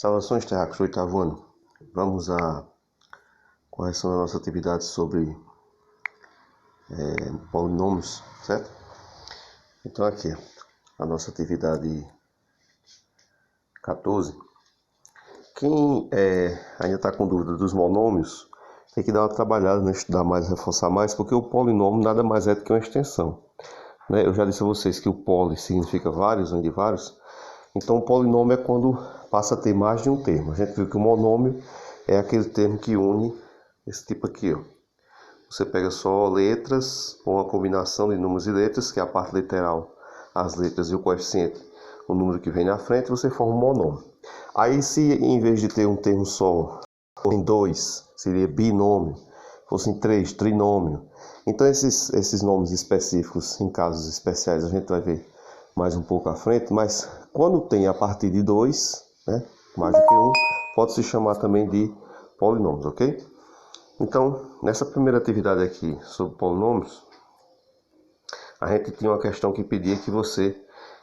Saudações, terráqueos do oitavo ano. Vamos à correção da nossa atividade sobre polinômios, certo? Então aqui, a nossa atividade 14. Quem ainda está com dúvida dos monômios, tem que dar uma trabalhada, né? Estudar mais, reforçar mais, porque o polinômio nada mais é do que uma extensão, né? Eu já disse a vocês que o poli significa vários, vem de vários. Então o polinômio é quando passa a ter mais de um termo. A gente viu que o monômio é aquele termo que une esse tipo aqui, ó. Você pega só letras ou uma combinação de números e letras, que é a parte literal, as letras e o coeficiente, o número que vem na frente, você forma um monômio. Aí se em vez de ter um termo só, fossem dois, seria binômio, fossem três, trinômio. Então esses nomes específicos, em casos especiais, a gente vai ver mais um pouco à frente, mas quando tem a partir de 2, né, mais do que um, pode se chamar também de polinômios, ok? Então, nessa primeira atividade aqui sobre polinômios, a gente tinha uma questão que pedia que você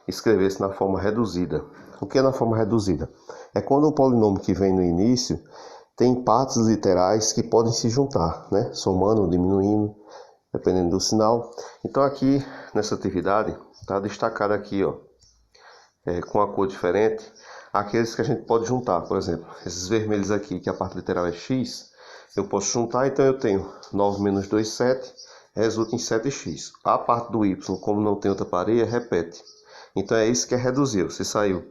escrevesse na forma reduzida. O que é na forma reduzida? É quando o polinômio que vem no início tem partes literais que podem se juntar, né, somando ou diminuindo, dependendo do sinal. Então aqui, nessa atividade, está destacado aqui, ó, com a cor diferente, aqueles que a gente pode juntar. Por exemplo, esses vermelhos aqui, que a parte literal é x, eu posso juntar, então eu tenho 9 menos 2, 7, resulta em 7x. A parte do y, como não tem outra pareia, repete. Então é isso que é reduzir. Você saiu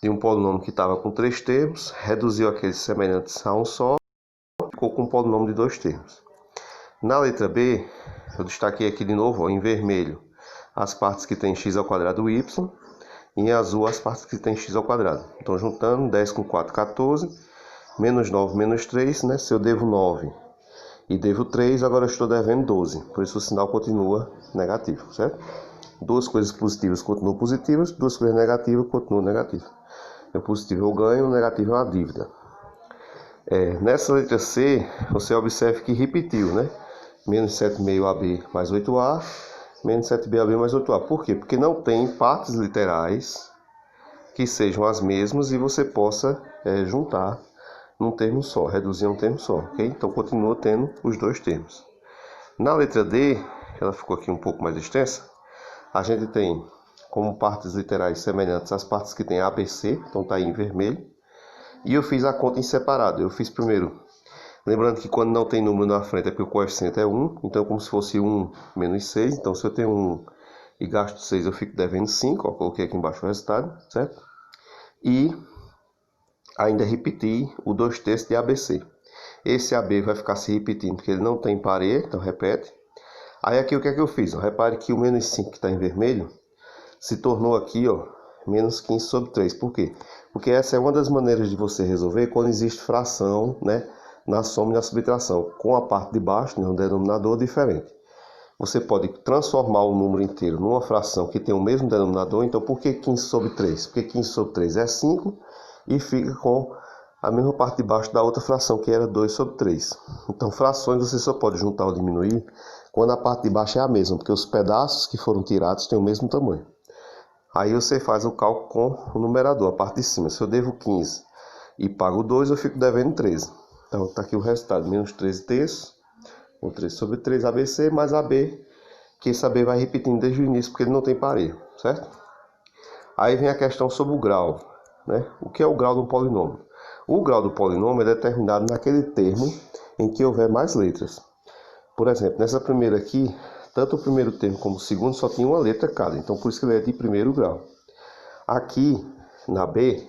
de um polinômio que estava com 3 termos, reduziu aqueles semelhantes a um só, ficou com um polinômio de 2 termos. Na letra B, eu destaquei aqui de novo, ó, em vermelho, as partes que tem x ao quadrado y, e em azul as partes que tem x ao quadrado. Então juntando, 10 com 4, 14, menos 9, menos 3, né? Se eu devo 9 e devo 3, agora eu estou devendo 12. Por isso o sinal continua negativo, certo? Duas coisas positivas continuam positivas, duas coisas negativas continuam negativas. O positivo eu ganho, o negativo é uma dívida. Nessa letra C, você observa que repetiu, né? Menos 7,5AB mais 8A, menos 7BAB mais 8A. Por quê? Porque não tem partes literais que sejam as mesmas e você possa juntar num termo só, reduzir um termo só, ok? Então continua tendo os dois termos. Na letra D, ela ficou aqui um pouco mais extensa, a gente tem como partes literais semelhantes as partes que tem ABC, então está aí em vermelho, e eu fiz a conta em separado. Eu fiz primeiro, lembrando que quando não tem número na frente é porque o coeficiente é 1, então é como se fosse 1 menos 6, então se eu tenho 1 e gasto 6 eu fico devendo 5, ó, coloquei aqui embaixo o resultado, certo? E ainda repeti o 2/3 de ABC. Esse AB vai ficar se repetindo porque ele não tem parede, então repete. Aí aqui o que é que eu fiz? Repare que o menos 5 que está em vermelho se tornou aqui, ó, menos 15 sobre 3. Por quê? Porque essa é uma das maneiras de você resolver quando existe fração, né, na soma e na subtração, com a parte de baixo, né, um denominador diferente. Você pode transformar o número inteiro numa fração que tem o mesmo denominador. Então por que 15 sobre 3? Porque 15 sobre 3 é 5 e fica com a mesma parte de baixo da outra fração, que era 2 sobre 3. Então frações você só pode juntar ou diminuir quando a parte de baixo é a mesma, porque os pedaços que foram tirados têm o mesmo tamanho. Aí você faz o cálculo com o numerador, a parte de cima. Se eu devo 15 e pago 2, eu fico devendo 13. Então está aqui o resultado, menos 13 terços, ou 13 sobre 3 ABC, mais AB, que esse AB vai repetindo desde o início, porque ele não tem parede, certo? Aí vem a questão sobre o grau, né? O que é o grau do polinômio? O grau do polinômio é determinado naquele termo em que houver mais letras. Por exemplo, nessa primeira aqui, tanto o primeiro termo como o segundo só tinha uma letra cada, então por isso que ele é de primeiro grau. Aqui, na B,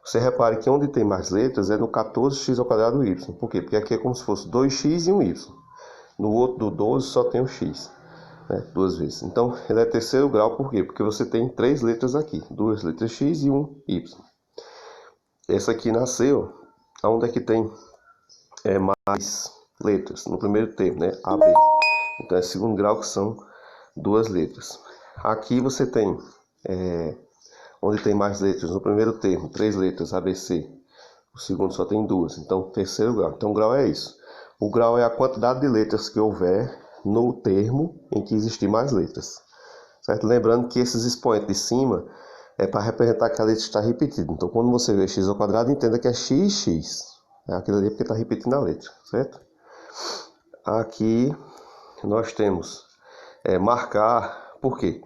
você repare que onde tem mais letras é no 14x ao quadrado y. Por quê? Porque aqui é como se fosse 2x e um y. No outro do 12 só tem o x, né? Duas vezes. Então ele é terceiro grau, por quê? Porque você tem três letras aqui, duas letras x e um y. Essa aqui nasceu onde é que tem mais letras, no primeiro termo, né? AB. Então é segundo grau, que são duas letras. Aqui você tem onde tem mais letras, no primeiro termo, três letras, ABC. O segundo só tem duas, então terceiro grau. Então o grau é isso. O grau é a quantidade de letras que houver no termo em que existir mais letras, certo? Lembrando que esses expoentes de cima é para representar que a letra está repetida. Então, quando você vê x ao quadrado, entenda que é x. É aquilo ali porque está repetindo a letra, certo? Aqui nós temos marcar, por quê?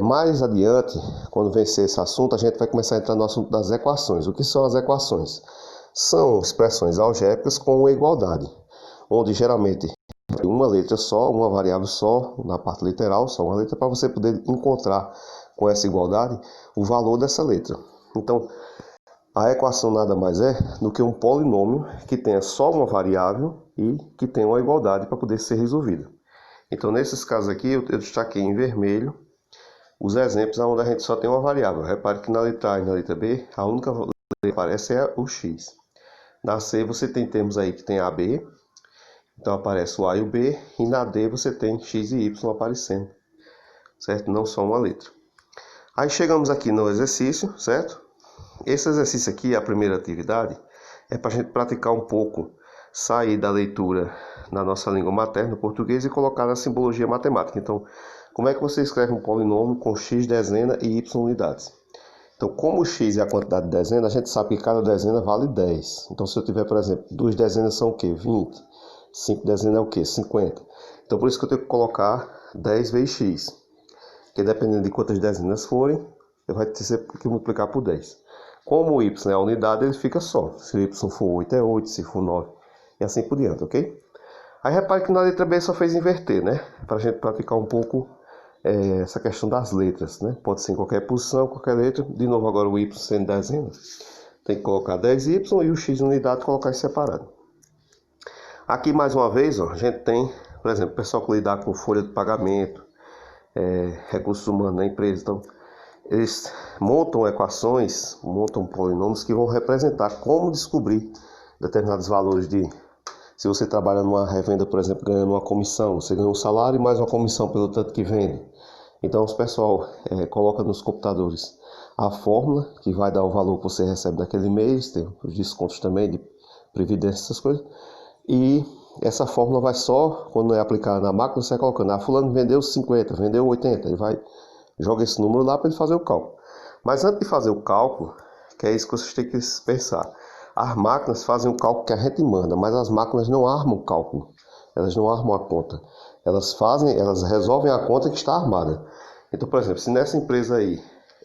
Mais adiante, quando vencer esse assunto, a gente vai começar a entrar no assunto das equações. O que são as equações? São expressões algébricas com igualdade, onde geralmente uma letra só, uma variável só, na parte literal, só uma letra, para você poder encontrar com essa igualdade o valor dessa letra. Então, a equação nada mais é do que um polinômio que tenha só uma variável e que tenha uma igualdade para poder ser resolvida. Então, nesses casos aqui, eu destaquei em vermelho os exemplos onde a gente só tem uma variável. Repare que na letra A e na letra B, a única letra que aparece é o x. Na C você tem termos aí que tem A, B, então aparece o A e o B, e na D você tem x e y aparecendo, certo? Não só uma letra. Aí chegamos aqui no exercício, certo? Esse exercício aqui, a primeira atividade, é para a gente praticar um pouco, sair da leitura na nossa língua materna, português, e colocar na simbologia matemática. Então, como é que você escreve um polinômio com x dezena e y unidades? Então, como o x é a quantidade de dezena, a gente sabe que cada dezena vale 10. Então, se eu tiver, por exemplo, 2 dezenas são o quê? 20. 5 dezenas é o quê? 50. Então, por isso que eu tenho que colocar 10 vezes x. Porque dependendo de quantas dezenas forem, vai ter que multiplicar por 10. Como o y é a unidade, ele fica só. Se o y for 8, é 8. Se for 9, e assim por diante, ok? Aí repare que na letra B só fez inverter, né? Para a gente praticar um pouco essa questão das letras, né? Pode ser em qualquer posição, qualquer letra. De novo agora o y sendo dezena, tem que colocar 10y e o x unidade colocar em separado. Aqui mais uma vez, ó, a gente tem, por exemplo, o pessoal que lidar com folha de pagamento, recursos humanos na empresa. Então, eles montam equações, montam polinômios que vão representar como descobrir determinados valores de... Se você trabalha numa revenda, por exemplo, ganhando uma comissão, você ganha um salário e mais uma comissão pelo tanto que vende. Então, o pessoal coloca nos computadores a fórmula que vai dar o valor que você recebe daquele mês, tem os descontos também de previdência, essas coisas. E essa fórmula vai só, quando é aplicada na máquina, você vai colocando, fulano vendeu 50, vendeu 80, ele vai, joga esse número lá para ele fazer o cálculo. Mas antes de fazer o cálculo, que é isso que vocês têm que pensar, as máquinas fazem o cálculo que a gente manda, mas as máquinas não armam o cálculo, elas não armam a conta, elas resolvem a conta que está armada. Então, por exemplo, se nessa empresa aí,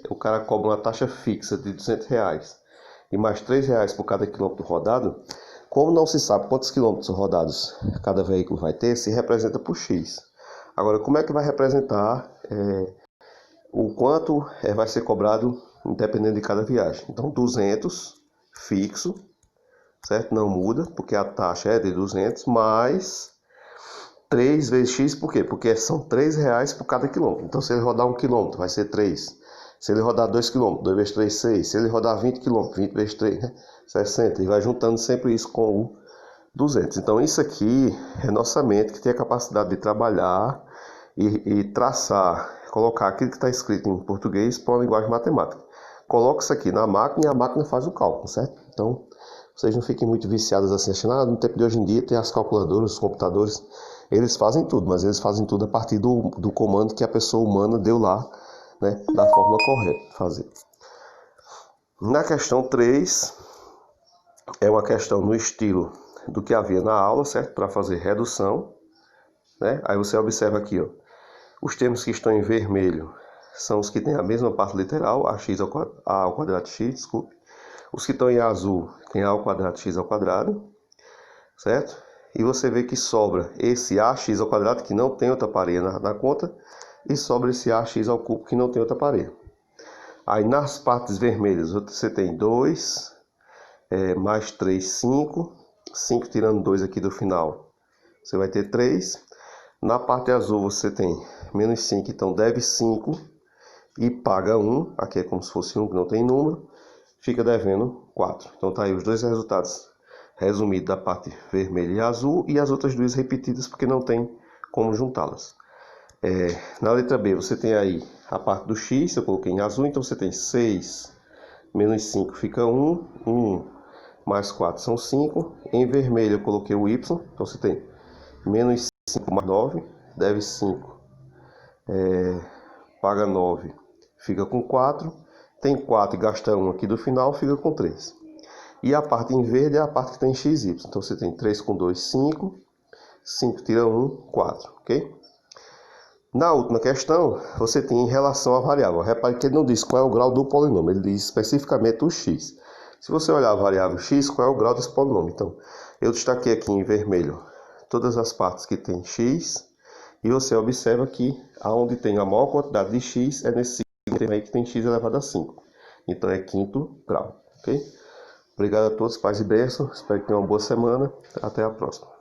o cara cobra uma taxa fixa de R$200 e mais R$3 por cada quilômetro rodado, como não se sabe quantos quilômetros rodados cada veículo vai ter, se representa por X. Agora, como é que vai representar o quanto vai ser cobrado dependendo de cada viagem? Então, 200 fixo, certo? Não muda, porque a taxa é de 200, mais 3 vezes X, por quê? Porque são R$3 por cada quilômetro. Então, se ele rodar 1 quilômetro, vai ser 3. Se ele rodar 2 km, 2 vezes 3, 6. Se ele rodar 20 km, 20 vezes 3, né? 60. E vai juntando sempre isso com o 200. Então, isso aqui é nossa mente que tem a capacidade de trabalhar e traçar, colocar aquilo que está escrito em português para uma linguagem matemática. Coloca isso aqui na máquina e a máquina faz o cálculo, certo? Então, vocês não fiquem muito viciados assim, achando, no tempo de hoje em dia tem as calculadoras, os computadores, eles fazem tudo, mas eles fazem tudo a partir do comando que a pessoa humana deu lá, né, da forma correta de fazer. Na questão 3, é uma questão no estilo do que havia na aula, certo? Para fazer redução, né? Aí você observa aqui, ó, os termos que estão em vermelho são os que têm a mesma parte literal, a ao quadrado de x, desculpe. Os que estão em azul tem a ao quadrado de x ao quadrado, certo? E você vê que sobra esse ax ao quadrado que não tem outra parede na conta, e sobra esse ax ao cubo que não tem outra parede. Aí nas partes vermelhas você tem 2, mais 3, 5. 5 tirando 2 aqui do final, você vai ter 3. Na parte azul você tem menos 5, então deve 5 e paga 1. Aqui é como se fosse 1 que não tem número, fica devendo 4. Então tá aí os dois resultados resumidos da parte vermelha e azul, e as outras duas repetidas porque não tem como juntá-las. Na letra B você tem aí a parte do x, eu coloquei em azul, então você tem 6 menos 5 fica 1, 1 mais 4 são 5. Em vermelho eu coloquei o y, então você tem menos 5 mais 9, deve 5, paga 9, fica com 4. tem 4 e gasta 1 aqui do final, fica com 3. E a parte em verde é a parte que tem x, y. Então você tem 3 com 2, 5. 5 tira 1, 4, ok? Na última questão, você tem em relação à variável. Repare que ele não diz qual é o grau do polinômio, ele diz especificamente o x. Se você olhar a variável x, qual é o grau desse polinômio? Então, eu destaquei aqui em vermelho todas as partes que tem x, e você observa que aonde tem a maior quantidade de x é nesse termo aí que tem x elevado a 5. Então é quinto grau, ok? Obrigado a todos, paz e bênção. Espero que tenham uma boa semana. Até a próxima.